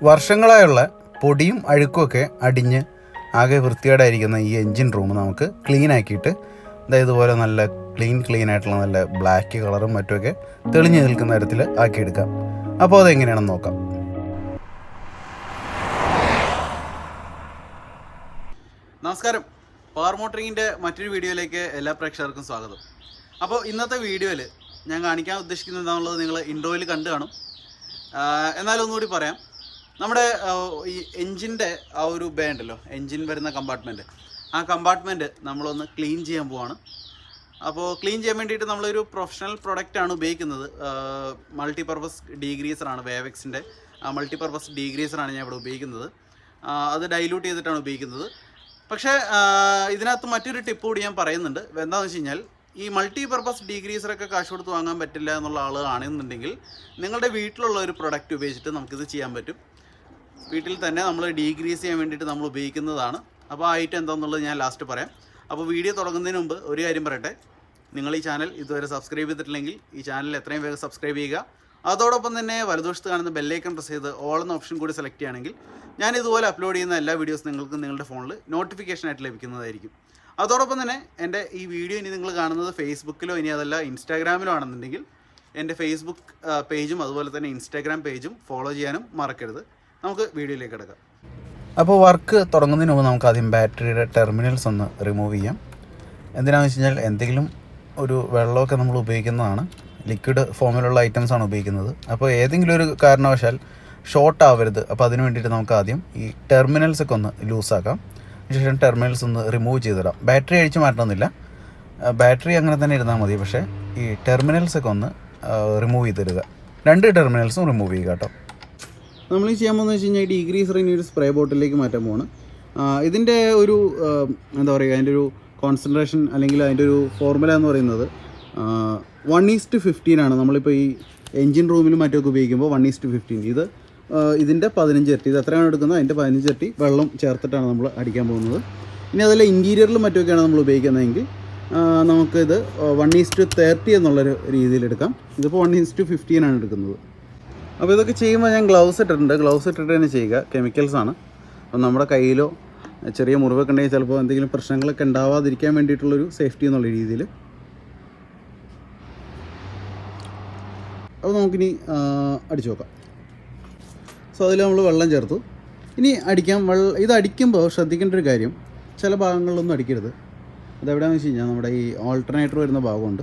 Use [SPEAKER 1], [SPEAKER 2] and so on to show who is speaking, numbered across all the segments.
[SPEAKER 1] വർഷങ്ങളായുള്ള പൊടിയും അഴുക്കുമൊക്കെ അടിഞ്ഞ് ആകെ വൃത്തികേടായിരിക്കുന്ന ഈ എൻജിൻ റൂം നമുക്ക് ക്ലീൻ ആക്കിയിട്ട് ഇതുപോലെ നല്ല ക്ലീൻ ആയിട്ടുള്ള നല്ല ബ്ലാക്ക് കളറും മറ്റുമൊക്കെ തെളിഞ്ഞു നിൽക്കുന്ന തരത്തിൽ ആക്കിയെടുക്കാം. അപ്പോൾ അതെങ്ങനെയാണെന്ന് നോക്കാം. നമസ്കാരം, പവർ മോട്ടറിങ്ങിൻ്റെ മറ്റൊരു വീഡിയോയിലേക്ക് എല്ലാ പ്രേക്ഷകർക്കും സ്വാഗതം. അപ്പോൾ ഇന്നത്തെ വീഡിയോയിൽ ഞാൻ കാണിക്കാൻ ഉദ്ദേശിക്കുന്നത് എന്താണെന്നുള്ളത് നിങ്ങൾ ഇൻട്രോയിൽ കണ്ടു കാണും. എന്നാലും ഒന്നുകൂടി പറയാം. നമ്മുടെ ഈ എൻജിൻ്റെ ആ ഒരു ബേ ഉണ്ടല്ലോ, എൻജിൻ വരുന്ന കമ്പാർട്ട്മെൻറ്റ്, ആ കമ്പാർട്ട്മെൻറ്റ് നമ്മളൊന്ന് ക്ലീൻ ചെയ്യാൻ പോവാണ്. അപ്പോൾ ക്ലീൻ ചെയ്യാൻ വേണ്ടിയിട്ട് നമ്മളൊരു പ്രൊഫഷണൽ പ്രൊഡക്റ്റാണ് ഉപയോഗിക്കുന്നത്. മൾട്ടിപർപ്പസ് ഡീഗ്രീസറാണ്, വേവെക്സിൻ്റെ മൾട്ടിപർപ്പസ് ഡീഗ്രീസറാണ് ഞാൻ ഇവിടെ ഉപയോഗിക്കുന്നത്. അത് ഡൈല്യൂട്ട് ചെയ്തിട്ടാണ് ഉപയോഗിക്കുന്നത്. പക്ഷേ ഇതിനകത്ത് മറ്റൊരു ടിപ്പ് കൂടി ഞാൻ പറയുന്നുണ്ട്. എന്താണെന്ന് വെച്ച് കഴിഞ്ഞാൽ, ഈ മൾട്ടിപർപ്പസ് ഡീഗ്രീസറൊക്കെ കാശ് കൊടുത്ത് വാങ്ങാൻ പറ്റില്ല എന്നുള്ള ആളുകളാണെന്നുണ്ടെങ്കിൽ നിങ്ങളുടെ വീട്ടിലുള്ള ഒരു പ്രൊഡക്റ്റ് ഉപയോഗിച്ചിട്ട് നമുക്കിത് ചെയ്യാൻ പറ്റും. വീട്ടിൽ തന്നെ നമ്മൾ ഡീഗ്രീസ് ചെയ്യാൻ വേണ്ടിയിട്ട് നമ്മൾ ഉപയോഗിക്കുന്നതാണ്. അപ്പോൾ ആ ഐറ്റം എന്താണെന്നുള്ളത് ഞാൻ ലാസ്റ്റ് പറയാം. അപ്പോൾ വീഡിയോ തുടങ്ങുന്നതിന് മുമ്പ് ഒരു കാര്യം പറയട്ടെ. നിങ്ങൾ ഈ ചാനൽ ഇതുവരെ സബ്സ്ക്രൈബ് ചെയ്തിട്ടില്ലെങ്കിൽ ഈ ചാനൽ എത്രയും വേഗം സബ്സ്ക്രൈബ് ചെയ്യുക. അതോടൊപ്പം തന്നെ വലതുവശത്ത് കാണുന്ന ബെല്ലൈക്കൺ പ്രസ് ചെയ്ത് ഓൾ എന്ന ഓപ്ഷൻ കൂടി സെലക്ട് ചെയ്യുകയാണെങ്കിൽ ഞാൻ ഇതുപോലെ അപ്ലോഡ് ചെയ്യുന്ന എല്ലാ വീഡിയോസ് നിങ്ങൾക്ക് നിങ്ങളുടെ ഫോണിൽ നോട്ടിഫിക്കേഷനായിട്ട് ലഭിക്കുന്നതായിരിക്കും. അതോടൊപ്പം തന്നെ എൻ്റെ ഈ വീഡിയോ ഇനി നിങ്ങൾ കാണുന്നത് ഫേസ്ബുക്കിലോ ഇനി അതല്ല ഇൻസ്റ്റാഗ്രാമിലോ ആണെന്നുണ്ടെങ്കിൽ എൻ്റെ ഫേസ്ബുക്ക് പേജും അതുപോലെ തന്നെ ഇൻസ്റ്റാഗ്രാം പേജും ഫോളോ ചെയ്യാനും മറക്കരുത്. നമുക്ക് വീഡിയോയിലേക്ക് കിടക്കാം. അപ്പോൾ വർക്ക് തുടങ്ങുന്നതിന് മുമ്പ് നമുക്ക് ആദ്യം ബാറ്ററിയുടെ ടെർമിനൽസ് ഒന്ന് റിമൂവ് ചെയ്യാം. എന്തിനാണെന്ന് വെച്ച് കഴിഞ്ഞാൽ, എന്തെങ്കിലും ഒരു വെള്ളമൊക്കെ നമ്മൾ ഉപയോഗിക്കുന്നതാണ്, ലിക്വിഡ് ഫോമിലുള്ള ഐറ്റംസാണ് ഉപയോഗിക്കുന്നത്. അപ്പോൾ ഏതെങ്കിലും ഒരു കാരണവശാൽ ഷോർട്ട് ആവരുത്. അപ്പോൾ അതിന് വേണ്ടിയിട്ട് നമുക്ക് ആദ്യം ഈ ടെർമിനൽസൊക്കെ ഒന്ന് ലൂസാക്കാം. അതിനുശേഷം ടെർമിനൽസ് ഒന്ന് റിമൂവ് ചെയ്തിടാം. ബാറ്ററി അഴിച്ച് മാറ്റണമെന്നില്ല, ബാറ്ററി അങ്ങനെ തന്നെ ഇരുന്നാൽ മതി. പക്ഷേ ഈ ടെർമിനൽസൊക്കെ ഒന്ന് റിമൂവ് ചെയ്തിടുക. 2 ടെർമിനൽസും റിമൂവ് ചെയ്യുക കേട്ടോ. നമ്മൾ ചെയ്യാൻ പോകുന്നത് വെച്ച് കഴിഞ്ഞാൽ, ഡീഗ്രീസർ ഇനി ഒരു സ്പ്രേ ബോട്ടിലേക്ക് മാറ്റാൻ പോവാണ്. ഇതിൻ്റെ ഒരു എന്താ പറയുക, അതിൻ്റെ ഒരു കോൺസെൻട്രേഷൻ അല്ലെങ്കിൽ അതിൻ്റെ ഒരു ഫോർമുല എന്ന് പറയുന്നത് 1:15 ആണ്. നമ്മളിപ്പോൾ ഈ എൻജിൻ റൂമിലും മറ്റൊക്കെ ഉപയോഗിക്കുമ്പോൾ 1:15. ഇതിൻ്റെ 15 ഇരട്ടി, ഇത് എത്രയാണ് എടുക്കുന്നത് അതിൻ്റെ 15 ഇരട്ടി വെള്ളം ചേർത്തിട്ടാണ് നമ്മൾ അടിക്കാൻ പോകുന്നത്. ഇനി അതല്ല ഇൻറ്റീരിയറിലും മറ്റൊക്കെയാണ് നമ്മൾ ഉപയോഗിക്കുന്നതെങ്കിൽ നമുക്കിത് 1:30 എന്നുള്ളൊരു രീതിയിലെടുക്കാം. ഇതിപ്പോൾ 1:15 ആണ് എടുക്കുന്നത്. അപ്പോൾ ഇതൊക്കെ ചെയ്യുമ്പോൾ ഞാൻ ഗ്ലൗസ് ഇട്ടിട്ടുണ്ട്. ഗ്ലൗസ് ഇട്ടിട്ട് തന്നെ ചെയ്യുക. കെമിക്കൽസാണ്. അപ്പം നമ്മുടെ കയ്യിലോ ചെറിയ മുറിവൊക്കെ ഉണ്ടെങ്കിൽ ചിലപ്പോൾ എന്തെങ്കിലും പ്രശ്നങ്ങളൊക്കെ ഉണ്ടാവാതിരിക്കാൻ വേണ്ടിയിട്ടുള്ളൊരു സേഫ്റ്റി എന്നുള്ള രീതിയിൽ. അപ്പോൾ നമുക്കിനി അടിച്ചു നോക്കാം. സോ അതിൽ നമ്മൾ വെള്ളം ചേർത്തു. ഇനി അടിക്കാം. ഇത് അടിക്കുമ്പോൾ ശ്രദ്ധിക്കേണ്ട ഒരു കാര്യം, ചില ഭാഗങ്ങളിലൊന്നും അടിക്കരുത്. അതെവിടെയാണെന്ന് വെച്ച് കഴിഞ്ഞാൽ, നമ്മുടെ ഈ ഓൾട്ടർനേറ്റർ വരുന്ന ഭാഗമുണ്ട്,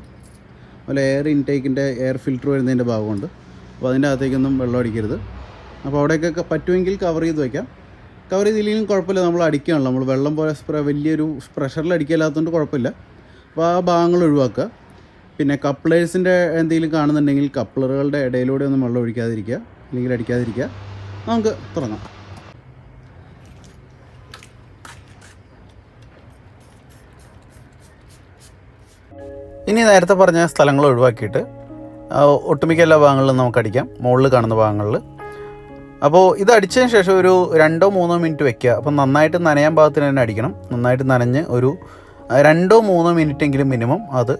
[SPEAKER 1] അതുപോലെ എയർ ഇൻടേക്കിൻ്റെ എയർ ഫിൽറ്റർ വരുന്നതിൻ്റെ ഭാഗമുണ്ട്. അപ്പോൾ അതിൻ്റെ അകത്തേക്കൊന്നും വെള്ളം അടിക്കരുത്. അപ്പോൾ അവിടെയൊക്കെ പറ്റുമെങ്കിൽ കവർ ചെയ്ത് വയ്ക്കാം. കവർ ചെയ്തില്ലെങ്കിലും കുഴപ്പമില്ല, നമ്മൾ അടിക്കുകയാണല്ലോ. നമ്മൾ വെള്ളം പോലെ വലിയൊരു പ്രഷറിൽ അടിക്കില്ലാത്തതുകൊണ്ട് കുഴപ്പമില്ല. അപ്പോൾ ആ ഭാഗങ്ങൾ ഒഴിവാക്കുക. പിന്നെ കപ്ലേഴ്സിൻ്റെ എന്തെങ്കിലും കാണുന്നുണ്ടെങ്കിൽ കപ്ലറുകളുടെ ഇടയിലൂടെ ഒന്നും വെള്ളം ഒഴിക്കാതിരിക്കുക, അല്ലെങ്കിൽ അടിക്കാതിരിക്കുക. നമുക്ക് തുടങ്ങാം. ഇനി നേരത്തെ പറഞ്ഞ സ്ഥലങ്ങൾ ഒഴിവാക്കിയിട്ട് ഒട്ടുമിക്ക എല്ലാ ഭാഗങ്ങളിലും നമുക്ക് അടിക്കാം, മുകളിൽ കാണുന്ന ഭാഗങ്ങളിൽ. അപ്പോൾ ഇത് അടിച്ചതിന് ശേഷം ഒരു 2-3 മിനിറ്റ് വെക്കുക. അപ്പം നന്നായിട്ട് നനയാൻ ഭാഗത്തിന് തന്നെ അടിക്കണം. നന്നായിട്ട് നനഞ്ഞ് ഒരു 2-3 മിനിറ്റെങ്കിലും മിനിമം അത്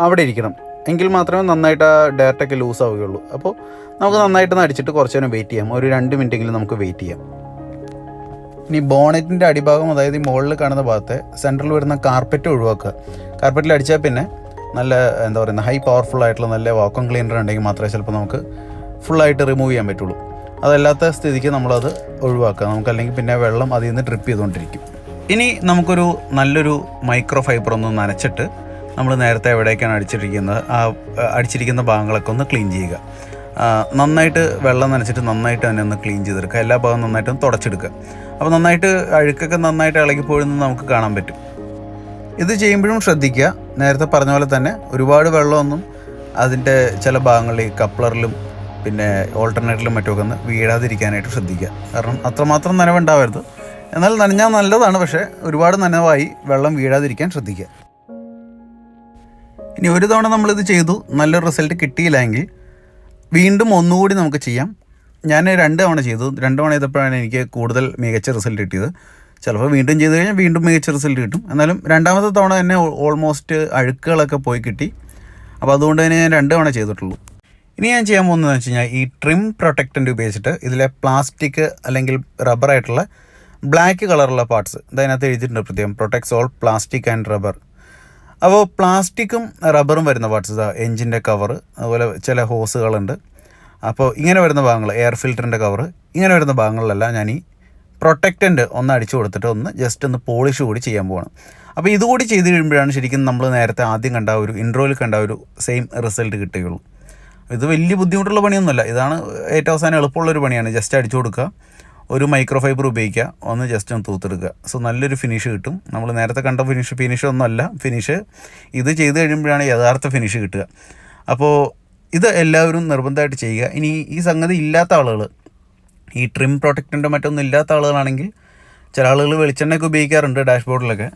[SPEAKER 1] അവിടെ ഇരിക്കണം. എങ്കിൽ മാത്രമേ നന്നായിട്ട് ആ ഡയറക്റ്റൊക്കെ ലൂസ് ആവുകയുള്ളൂ. അപ്പോൾ നമുക്ക് നന്നായിട്ട് അടിച്ചിട്ട് കുറച്ച് നേരം വെയിറ്റ് ചെയ്യാം. ഒരു 2 മിനിറ്റെങ്കിലും നമുക്ക് വെയിറ്റ് ചെയ്യാം. ഇനി ബോണറ്റിൻ്റെ അടിഭാഗം, അതായത് ഈ മുകളിൽ കാണുന്ന ഭാഗത്തെ സെൻറ്ററിൽ വരുന്ന കാർപ്പറ്റ് ഒഴിവാക്കുക. കാർപ്പറ്റിൽ അടിച്ചാൽ പിന്നെ നല്ല എന്താ പറയുക, ഹൈ പവർഫുൾ ആയിട്ടുള്ള നല്ല വാക്വം ക്ലീനർ ഉണ്ടെങ്കിൽ മാത്രമേ ചിലപ്പോൾ നമുക്ക് ഫുള്ളായിട്ട് റിമൂവ് ചെയ്യാൻ പറ്റുള്ളൂ. അതല്ലാത്ത സ്ഥിതിക്ക് നമ്മളത് ഒഴിവാക്കുക. നമുക്കല്ലെങ്കിൽ പിന്നെ വെള്ളം അതിൽ നിന്ന് ഡ്രിപ്പ് ചെയ്തുകൊണ്ടിരിക്കും. ഇനി നമുക്കൊരു നല്ലൊരു മൈക്രോ ഫൈബർ ഒന്ന് നനച്ചിട്ട് നമ്മൾ നേരത്തെ എവിടേക്കാണ് അടിച്ചിരിക്കുന്ന ഭാഗങ്ങളൊക്കെ ഒന്ന് ക്ലീൻ ചെയ്യുക. നന്നായിട്ട് വെള്ളം നനച്ചിട്ട് നന്നായിട്ട് തന്നെ ഒന്ന് ക്ലീൻ ചെയ്തെടുക്കുക. എല്ലാ ഭാഗവും നന്നായിട്ടൊന്ന് തുടച്ചെടുക്കുക. അപ്പോൾ നന്നായിട്ട് അഴുക്കൊക്കെ നന്നായിട്ട് ഇളകിപ്പോയെന്ന് നമുക്ക് കാണാൻ പറ്റും. ഇത് ചെയ്യുമ്പോഴും ശ്രദ്ധിക്കുക, നേരത്തെ പറഞ്ഞ പോലെ തന്നെ ഒരുപാട് വെള്ളമൊന്നും അതിൻ്റെ ചില ഭാഗങ്ങളിൽ കപ്ലറിലും പിന്നെ ഓൾട്ടർനേറ്ററിലും മറ്റുമൊക്കെ ഒന്ന് വീഴാതിരിക്കാനായിട്ട് ശ്രദ്ധിക്കുക. കാരണം അത്രമാത്രം നനവുണ്ടാവരുത്. എന്നാൽ നനഞ്ഞാൽ നല്ലതാണ്, പക്ഷേ ഒരുപാട് നനവായി വെള്ളം വീഴാതിരിക്കാൻ ശ്രദ്ധിക്കുക. ഇനി ഒരു തവണ നമ്മളിത് ചെയ്തു, നല്ലൊരു റിസൾട്ട് കിട്ടിയില്ലെങ്കിൽ വീണ്ടും ഒന്നുകൂടി നമുക്ക് ചെയ്യാം. ഞാൻ 2 തവണ ചെയ്തു. 2 തവണ ചെയ്തപ്പോഴാണ് എനിക്ക് കൂടുതൽ മികച്ച റിസൾട്ട് കിട്ടിയത്. ചിലപ്പോൾ വീണ്ടും ചെയ്ത് കഴിഞ്ഞാൽ വീണ്ടും മികച്ച റിസൾട്ട് കിട്ടും. എന്നാലും രണ്ടാമത്തെ തവണ തന്നെ ഓൾമോസ്റ്റ് അഴുക്കുകളൊക്കെ പോയി കിട്ടി. അപ്പോൾ അതുകൊണ്ട് തന്നെ ഞാൻ 2 തവണ ചെയ്തിട്ടുള്ളൂ. ഇനി ഞാൻ ചെയ്യാൻ പോകുന്നതെന്ന് വെച്ച് കഴിഞ്ഞാൽ ഈ ട്രിം പ്രൊട്ടക്റ്റൻ്റ് ഉപയോഗിച്ചിട്ട് ഇതിലെ പ്ലാസ്റ്റിക് അല്ലെങ്കിൽ റബ്ബറായിട്ടുള്ള ബ്ലാക്ക് കളറുള്ള പാർട്സ് ഇതിനകത്ത് എഴുതിയിട്ടുണ്ട് പ്രത്യേകം protects all plastic and rubber. അപ്പോൾ പ്ലാസ്റ്റിക്കും റബ്ബറും വരുന്ന പാർട്സ് ഇതാ എൻജിൻ്റെ കവറ്, അതുപോലെ ചില ഹോസുകളുണ്ട്. അപ്പോൾ ഇങ്ങനെ വരുന്ന ഭാഗങ്ങൾ, എയർ ഫിൽറ്ററിൻ്റെ കവറ്, ഇങ്ങനെ വരുന്ന ഭാഗങ്ങളിലെല്ലാം ഞാൻ ഈ പ്രൊട്ടക്റ്റൻ്റ് ഒന്ന് അടിച്ചു കൊടുത്തിട്ട് ജസ്റ്റ് ഒന്ന് പോളിഷ് കൂടി ചെയ്യാൻ പോവാണ്. അപ്പോൾ ഇതുകൂടി ചെയ്ത് കഴിയുമ്പോഴാണ് ശരിക്കും നമ്മൾ നേരത്തെ ആദ്യം കണ്ട ഒരു ഇൻട്രോയിൽ കണ്ട ഒരു സെയിം റിസൾട്ട് കിട്ടുകയുള്ളൂ. ഇത് വലിയ ബുദ്ധിമുട്ടുള്ള പണിയൊന്നുമല്ല. ഇതാണ് ഏറ്റവും അവസാനം എളുപ്പമുള്ളൊരു പണിയാണ്. ജസ്റ്റ് അടിച്ചു കൊടുക്കുക, ഒരു മൈക്രോ ഫൈബർ ഉപയോഗിക്കുക, ജസ്റ്റ് ഒന്ന് തൂത്തെടുക്കുക. സോ നല്ലൊരു ഫിനിഷ് കിട്ടും. നമ്മൾ നേരത്തെ കണ്ട ഫിനിഷ് ഒന്നുമല്ല. ഇത് ചെയ്ത് കഴിയുമ്പോഴാണ് യഥാർത്ഥ ഫിനിഷ് കിട്ടുക. അപ്പോൾ ഇത് എല്ലാവരും നിർബന്ധമായിട്ട് ചെയ്യുക. ഇനി ഈ സംഗതി ഇല്ലാത്ത ആളുകൾ, ഈ ട്രിം പ്രൊട്ടക്റ്റൻ്റ് മറ്റൊന്നും ഇല്ലാത്ത ആളുകളാണെങ്കിൽ, ചില ആളുകൾ വെളിച്ചെണ്ണയൊക്കെ ഉപയോഗിക്കാറുണ്ട് ഡാഷ്ബോർഡിലൊക്കെ.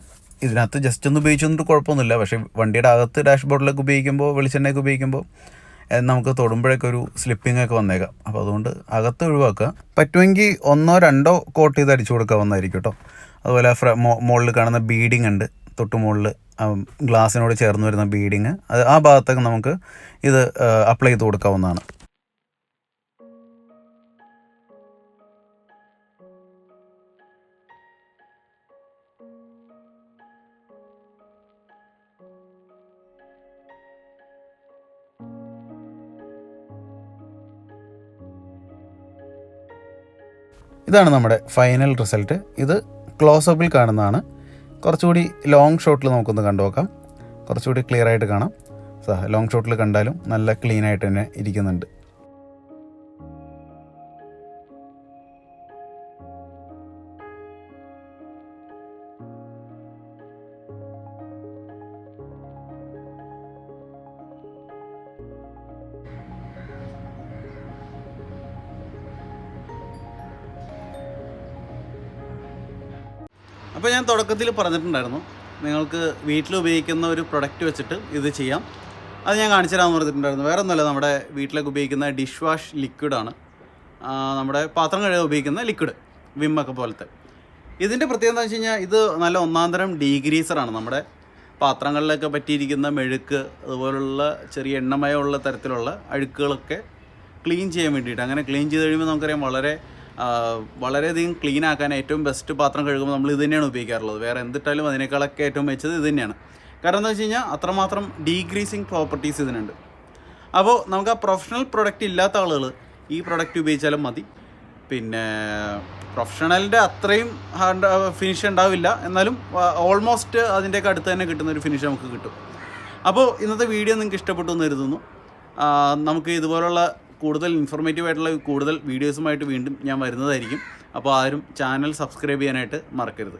[SPEAKER 1] ഇതിനകത്ത് ജസ്റ്റ് ഒന്ന് ഉപയോഗിച്ചൊന്നും കുഴപ്പമൊന്നുമില്ല. പക്ഷേ വണ്ടിയുടെ അകത്ത് ഡാഷ്ബോർഡിലൊക്കെ ഉപയോഗിക്കുമ്പോൾ, വെളിച്ചെണ്ണയൊക്കെ ഉപയോഗിക്കുമ്പോൾ നമുക്ക് തൊടുമ്പോഴൊക്കെ ഒരു സ്ലിപ്പിംഗ് ഒക്കെ വന്നേക്കാം. അപ്പോൾ അതുകൊണ്ട് അകത്ത് ഒഴിവാക്കുക. പറ്റുമെങ്കിൽ 1-2 കോട്ട് ചെയ്ത് അടിച്ചു കൊടുക്കാവുന്നതായിരിക്കും കേട്ടോ. അതുപോലെ മുകളിൽ കാണുന്ന ബീഡിങ് ഉണ്ട്, തൊട്ട് മുകളിൽ ഗ്ലാസ്സിനോട് ചേർന്ന് വരുന്ന ബീഡിങ്, ആ ഭാഗത്തൊക്കെ നമുക്ക് ഇത് അപ്ലൈ ചെയ്ത് കൊടുക്കാവുന്നതാണ്. ഇതാണ് നമ്മുടെ ഫൈനൽ റിസൾട്ട്. ഇത് ക്ലോസപ്പിൽ കാണുന്നതാണ്. കുറച്ചുകൂടി ലോങ് ഷോട്ടിൽ നമുക്കൊന്ന് കണ്ടു നോക്കാം. കുറച്ചുകൂടി ക്ലിയർ ആയിട്ട് കാണാം. ലോങ് ഷോട്ടിൽ കണ്ടാലും നല്ല ക്ലീൻ ആയിട്ട് തന്നെ ഇരിക്കുന്നുണ്ട്. അപ്പോൾ ഞാൻ തുടക്കത്തിൽ പറഞ്ഞിട്ടുണ്ടായിരുന്നു, നിങ്ങൾക്ക് വീട്ടിൽ ഉപയോഗിക്കുന്ന ഒരു പ്രൊഡക്റ്റ് വെച്ചിട്ട് ഇത് ചെയ്യാം. അത് ഞാൻ കാണിച്ചു തരാമെന്ന് പറഞ്ഞിട്ടുണ്ടായിരുന്നു. വേറെ ഒന്നുമല്ല, നമ്മുടെ വീട്ടിലൊക്കെ ഉപയോഗിക്കുന്ന ഡിഷ് വാഷ് ലിക്വിഡാണ്. നമ്മുടെ പാത്രം കഴുകാൻ ഉപയോഗിക്കുന്ന ലിക്വിഡ്, വിമ്മൊക്കെ പോലത്തെ. ഇതിൻ്റെ പ്രത്യേകത എന്ന് വെച്ച് കഴിഞ്ഞാൽ ഇത് നല്ല ഒന്നാന്തരം ഡീഗ്രീസറാണ്. നമ്മുടെ പാത്രങ്ങളിലൊക്കെ പറ്റിയിരിക്കുന്ന മെഴുക്ക്, അതുപോലുള്ള ചെറിയ എണ്ണമയമുള്ള തരത്തിലുള്ള അഴുക്കുകളൊക്കെ ക്ലീൻ ചെയ്യാൻ വേണ്ടിയിട്ട്. അങ്ങനെ ക്ലീൻ ചെയ്ത് കഴിയുമ്പോൾ നമുക്കറിയാം വളരെയധികം ക്ലീൻ ആക്കാൻ ഏറ്റവും ബെസ്റ്റ് പാത്രം കഴുകുമ്പോൾ നമ്മൾ ഇത് തന്നെയാണ് ഉപയോഗിക്കാറുള്ളത്. വേറെ എന്തിട്ടാലും അതിനേക്കാളൊക്കെ ഏറ്റവും വെച്ചത് ഇത് തന്നെയാണ്. കാരണം എന്താ വെച്ച് കഴിഞ്ഞാൽ അത്രമാത്രം ഡീഗ്രീസിങ് പ്രോപ്പർട്ടീസ് ഇതിനുണ്ട്. അപ്പോൾ നമുക്ക് ആ പ്രൊഫഷണൽ പ്രൊഡക്റ്റ് ഇല്ലാത്ത ആളുകൾ ഈ പ്രൊഡക്റ്റ് ഉപയോഗിച്ചാലും മതി. പിന്നെ പ്രൊഫഷണലിൻ്റെ അത്രയും ഫിനിഷ് ഉണ്ടാവില്ല, എന്നാലും ഓൾമോസ്റ്റ് അതിൻ്റെയൊക്കെ അടുത്ത് തന്നെ കിട്ടുന്നൊരു ഫിനിഷ് നമുക്ക് കിട്ടും. അപ്പോൾ ഇന്നത്തെ വീഡിയോ നിങ്ങൾക്ക് ഇഷ്ടപ്പെട്ടു എന്ന് കരുതുന്നു. നമുക്ക് ഇതുപോലുള്ള കൂടുതൽ ഇൻഫോർമേറ്റീവ് ആയിട്ടുള്ള കൂടുതൽ വീഡിയോസുമായിട്ട് വീണ്ടും ഞാൻ വരുന്നതായിരിക്കും. അപ്പോൾ ആരും ചാനൽ സബ്സ്ക്രൈബ് ചെയ്യാനായിട്ട് മറക്കരുത്.